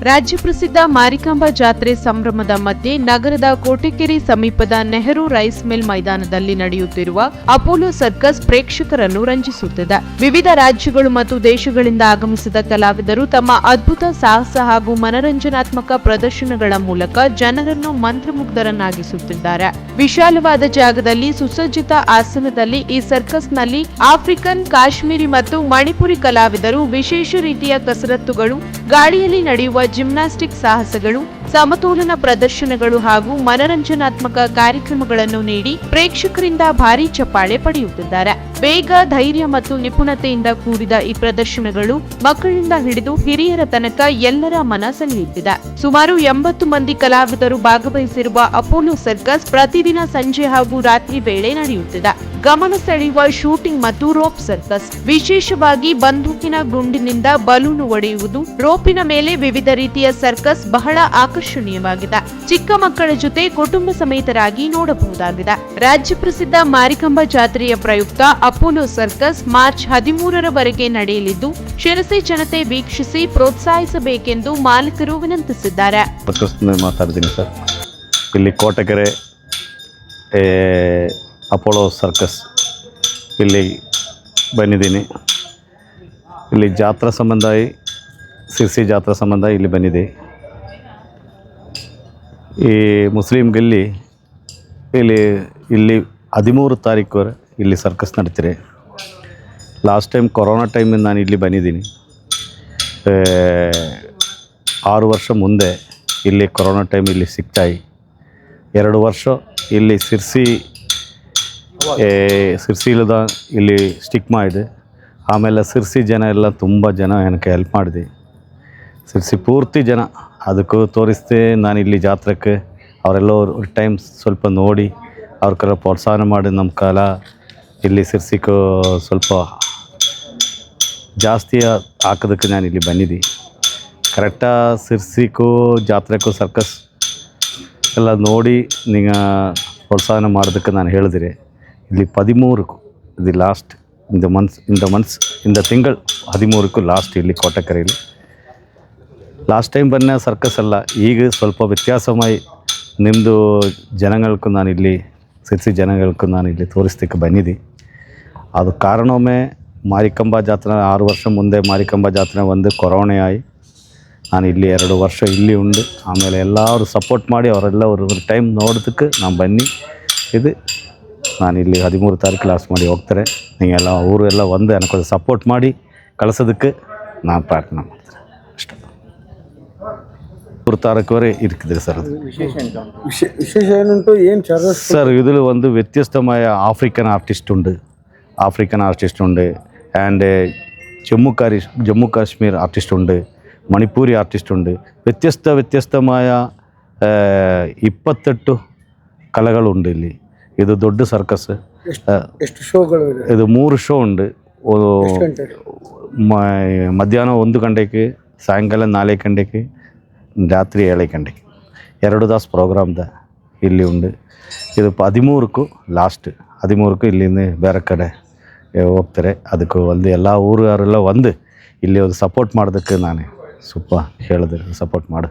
ರಾಜ್ಯ ಪ್ರಸಿದ್ಧ ಮಾರಿಕಾಂಬಾ ಜಾತ್ರೆ ಸಂಭ್ರಮದ ಮಧ್ಯೆ ನಗರದ ಕೋಟೆಕೆರೆ ಸಮೀಪದ ನೆಹರು ರೈಸ್ ಮಿಲ್ ಮೈದಾನದಲ್ಲಿ ನಡೆಯುತ್ತಿರುವ ಅಪೋಲೋ ಸರ್ಕಸ್ ಪ್ರೇಕ್ಷಕರನ್ನು ರಂಜಿಸುತ್ತಿದೆ. ವಿವಿಧ ರಾಜ್ಯಗಳು ಮತ್ತು ದೇಶಗಳಿಂದ ಆಗಮಿಸಿದ ಕಲಾವಿದರು ತಮ್ಮ ಅದ್ಭುತ ಸಾಹಸ ಹಾಗೂ ಮನರಂಜನಾತ್ಮಕ ಪ್ರದರ್ಶನಗಳ ಮೂಲಕ ಜನರನ್ನು ಮಂತ್ರಮುಗ್ಧರನ್ನಾಗಿಸುತ್ತಿದ್ದಾರೆ. ವಿಶಾಲವಾದ ಜಾಗದಲ್ಲಿ ಸುಸಜ್ಜಿತ ಆಸನದಲ್ಲಿ ಈ ಸರ್ಕಸ್ನಲ್ಲಿ ಆಫ್ರಿಕನ್, ಕಾಶ್ಮೀರಿ ಮತ್ತು ಮಣಿಪುರಿ ಕಲಾವಿದರು ವಿಶೇಷ ರೀತಿಯ ಕಸರತ್ತುಗಳು, ಗಾಳಿಯಲ್ಲಿ ನಡೆಯುವ ಜಿಮ್ನಾಸ್ಟಿಕ್ ಸಾಹಸಗಳು, ಸಮತೋಲನ ಪ್ರದರ್ಶನಗಳು ಹಾಗೂ ಮನರಂಜನಾತ್ಮಕ ಕಾರ್ಯಕ್ರಮಗಳನ್ನು ನೀಡಿ ಪ್ರೇಕ್ಷಕರಿಂದ ಭಾರೀ ಚಪ್ಪಾಳೆ ಪಡೆಯುತ್ತಿದ್ದಾರೆ. ವೇಗ, ಧೈರ್ಯ ಮತ್ತು ನಿಪುಣತೆಯಿಂದ ಕೂಡಿದ ಈ ಪ್ರದರ್ಶನಗಳು ಮಕ್ಕಳಿಂದ ಹಿಡಿದು ಹಿರಿಯರ ತನಕ ಎಲ್ಲರ ಮನ ಸೆಳೆಯುತ್ತಿದೆ. ಸುಮಾರು 80 ಮಂದಿ ಕಲಾವಿದರು ಭಾಗವಹಿಸಿರುವ ಅಪೋಲೋ ಸರ್ಕಸ್ ಪ್ರತಿದಿನ ಸಂಜೆ ಹಾಗೂ ರಾತ್ರಿ ವೇಳೆ ನಡೆಯುತ್ತಿದೆ. ಗಮನ ಸೆಳೆಯುವ ಶೂಟಿಂಗ್ ಮತ್ತು ರೋಪ್ ಸರ್ಕಸ್, ವಿಶೇಷವಾಗಿ ಬಂದೂಕಿನ ಗುಂಡಿನಿಂದ ಬಲೂನು ಒಡೆಯುವುದು, ರೋಪಿನ ಮೇಲೆ ವಿವಿಧ ರೀತಿಯ ಸರ್ಕಸ್ ಬಹಳ ಆಕರ್ಷಣೀಯವಾಗಿದೆ. ಚಿಕ್ಕ ಮಕ್ಕಳ ಜೊತೆ ಕುಟುಂಬ ಸಮೇತರಾಗಿ ನೋಡಬಹುದಾಗಿದೆ. ರಾಜ್ಯ ಪ್ರಸಿದ್ಧ ಮಾರಿಕಾಂಬಾ ಜಾತ್ರೆಯ ಪ್ರಯುಕ್ತ ಅಪೋಲೋ ಸರ್ಕಸ್ ಮಾರ್ಚ್ 13ರವರೆಗೆ ನಡೆಯಲಿದ್ದು, ಶಿರಸಿ ಜನತೆ ವೀಕ್ಷಿಸಿ ಪ್ರೋತ್ಸಾಹಿಸಬೇಕೆಂದು ಮಾಲೀಕರು ವಿನಂತಿಸಿದ್ದಾರೆ. ಮಾತಾಡ್ತೀನಿ ಸರ್, ಇಲ್ಲಿ ಕೋಟೆಕೆರೆ ಅಪೋಲೋ ಸರ್ಕಸ್ ಇಲ್ಲಿ ಬಂದಿದ್ದೀನಿ. ಇಲ್ಲಿ ಜಾತ್ರಾ ಸಂಬಂಧ, ಸಿರ್ಸಿ ಜಾತ್ರಾ ಸಂಬಂಧ ಇಲ್ಲಿ ಬಂದಿದೆ. ಈ ಮುಸ್ಲಿಮ್ಗಿಲ್ಲಿ ಇಲ್ಲಿ 13 ತಾರೀಕು ಇಲ್ಲಿ ಸರ್ಕಸ್ ನಡೀತಿದೆ. ಲಾಸ್ಟ್ ಟೈಮ್ ಕೊರೋನಾ ಟೈಮಿಂದ ನಾನು ಇಲ್ಲಿ ಬಂದಿದ್ದೀನಿ. 6 ವರ್ಷ ಮುಂದೆ ಇಲ್ಲಿ ಕೊರೋನಾ ಟೈಮ್ ಇಲ್ಲಿ ಸಿಗ್ತಾಯಿ 2 ವರ್ಷ ಇಲ್ಲಿ ಸಿರ್ಸಿಲದ ಇಲ್ಲಿ ಸ್ಟಿಕ್ ಮಾಡಿದೆ. ಆಮೇಲೆ ಸಿರ್ಸಿ ಜನ ಎಲ್ಲ ತುಂಬ ಜನ ನನಗೆ ಹೆಲ್ಪ್ ಮಾಡಿದೆ. ಸಿರ್ಸಿ ಪೂರ್ತಿ ಜನ ಅದಕ್ಕೂ ತೋರಿಸ್ದೆ. ನಾನು ಇಲ್ಲಿ ಜಾತ್ರೆಗೆ ಅವರೆಲ್ಲ ಟೈಮ್ ಸ್ವಲ್ಪ ನೋಡಿ ಅವ್ರ ಕಲ ಪ್ರೋತ್ಸಾಹ ಮಾಡಿ ನಮ್ಮ ಕಾಲ ಇಲ್ಲಿ ಸಿರ್ಸಿಗೂ ಸ್ವಲ್ಪ ಜಾಸ್ತಿ ಹಾಕೋದಕ್ಕೆ ನಾನು ಇಲ್ಲಿ ಬಂದಿದ್ದೆ. ಕರೆಕ್ಟಾಗಿ ಸಿರ್ಸಿಗೂ ಜಾತ್ರೆಗೂ ಸರ್ಕಸ್ ಎಲ್ಲ ನೋಡಿ ನೀವು ಪ್ರೋತ್ಸಾಹ ಮಾಡೋದಕ್ಕೆ ನಾನು ಹೇಳಿದಿರಿ. ಇಲ್ಲಿ 13ಕ್ಕೂ ಇದು ಲಾಸ್ಟ್ ಇಂದ ತಿಂಗಳು 13ಕ್ಕೂ ಲಾಸ್ಟ್ ಇಲ್ಲಿ ಕೋಟೆಕೆರೆಯಲ್ಲಿ ಲಾಸ್ಟ್ ಟೈಮ್ ಬನ್ನ ಸರ್ಕಸ್ ಅಲ್ಲ. ಈಗ ಸ್ವಲ್ಪ ವ್ಯತ್ಯಾಸമായി ನಿಮ್ಮದು ಜನಗಳಿಗೂ ನಾನಿಲ್ಲಿ ಸಿರ್ಸಿ ಜನಗಳಿಗೂ ನಾನಿಲ್ಲಿ ತೋರಿಸ್ಲಿಕ್ಕೆ ಬಂದಿದ್ದೆ. ಅದು ಕಾರಣವೇ ಮಾರಿಕಾಂಬಾ ಜಾತ್ರೆ 6 ವರ್ಷ ಮುಂದೆ ಮಾರಿಕಾಂಬಾ ಜಾತ್ರೆ ಒಂದು ಕೊರೋನಾ ಆಗಿ ನಾನು ಇಲ್ಲಿ 2 ವರ್ಷ ಇಲ್ಲಿ ಉಂಡು. ಆಮೇಲೆ ಎಲ್ಲರೂ ಸಪೋರ್ಟ್ ಮಾಡಿ ಅವರೆಲ್ಲ ಅವ್ರ ಟೈಮ್ ನೋಡೋದಕ್ಕೆ ನಾನು ಬನ್ನಿ. ಇದು ನಾನಿಲ್ಲಿ 13 ತಾರೀಕು ಲಾಸ್ಟ್ ಮಾಡಿ ಹೋಗ್ತಾರೆ. ನೀವೆಲ್ಲ ಊರು ಎಲ್ಲ ಒಂದು ಅನ್ಕೊಳ್ಳಿ ಸಪೋರ್ಟ್ ಮಾಡಿ ಕಳಿಸೋದಕ್ಕೆ ನಾನು ಪ್ರಾರ್ಥನೆ ಮಾಡ್ತೀನಿ ಅಷ್ಟೇ. 3 ತಾರೀಕುವರೆ ಇರ್ತಿದೆ ಸರ್. ಅದು ವಿಶೇಷ ಏನುಂಟು ಏನು ಸರ್, ಇದರಲ್ಲಿ ಒಂದು ವ್ಯತ್ಯಸ್ತമായ ಆಫ್ರಿಕನ್ ಆರ್ಟಿಸ್ಟ್ ಉಂಟು ಆ್ಯಂಡ್ ಜಮ್ಮು ಕಾಶ್ಮೀರ್ ಆರ್ಟಿಸ್ಟ್ ಉಂಟು, ಮಣಿಪುರಿ ಆರ್ಟಿಸ್ಟ್ ಉಂಟು. ವ್ಯತ್ಯಸ್ತമായ 28 ಕಲೆಗಳುಂಟು ಇಲ್ಲಿ. ಇದು ದೊಡ್ಡ ಸರ್ಕಸ್. ಎಷ್ಟು ಶೋಗಳು? ಇದು 3 ಶೋ ಉಂಟು. ಮಧ್ಯಾಹ್ನ 1 ಗಂಟೆಗೆ, ಸಾಯಂಕಾಲ 4 ಗಂಟೆಗೆ, ರಾತ್ರಿ 7 ಗಂಟೆಗೆ 2 ತಾಸು ಪ್ರೋಗ್ರಾಮ್ದ ಇಲ್ಲಿ ಉಂಟು. ಇದು 13ಕ್ಕೂ ಲಾಸ್ಟ್. 13ಕ್ಕೂ ಇಲ್ಲಿಂದ ಬೇರೆ ಕಡೆ ಹೋಗ್ತಾರೆ. ಅದಕ್ಕೆ ಒಂದು ಎಲ್ಲ ಊರುಗಾರೆಲ್ಲ ಒಂದು ಇಲ್ಲಿ ಒಂದು ಸಪೋರ್ಟ್ ಮಾಡೋದಕ್ಕೆ ನಾನು ಸ್ವಲ್ಪ ಹೇಳಿದೆ, ಸಪೋರ್ಟ್ ಮಾಡು.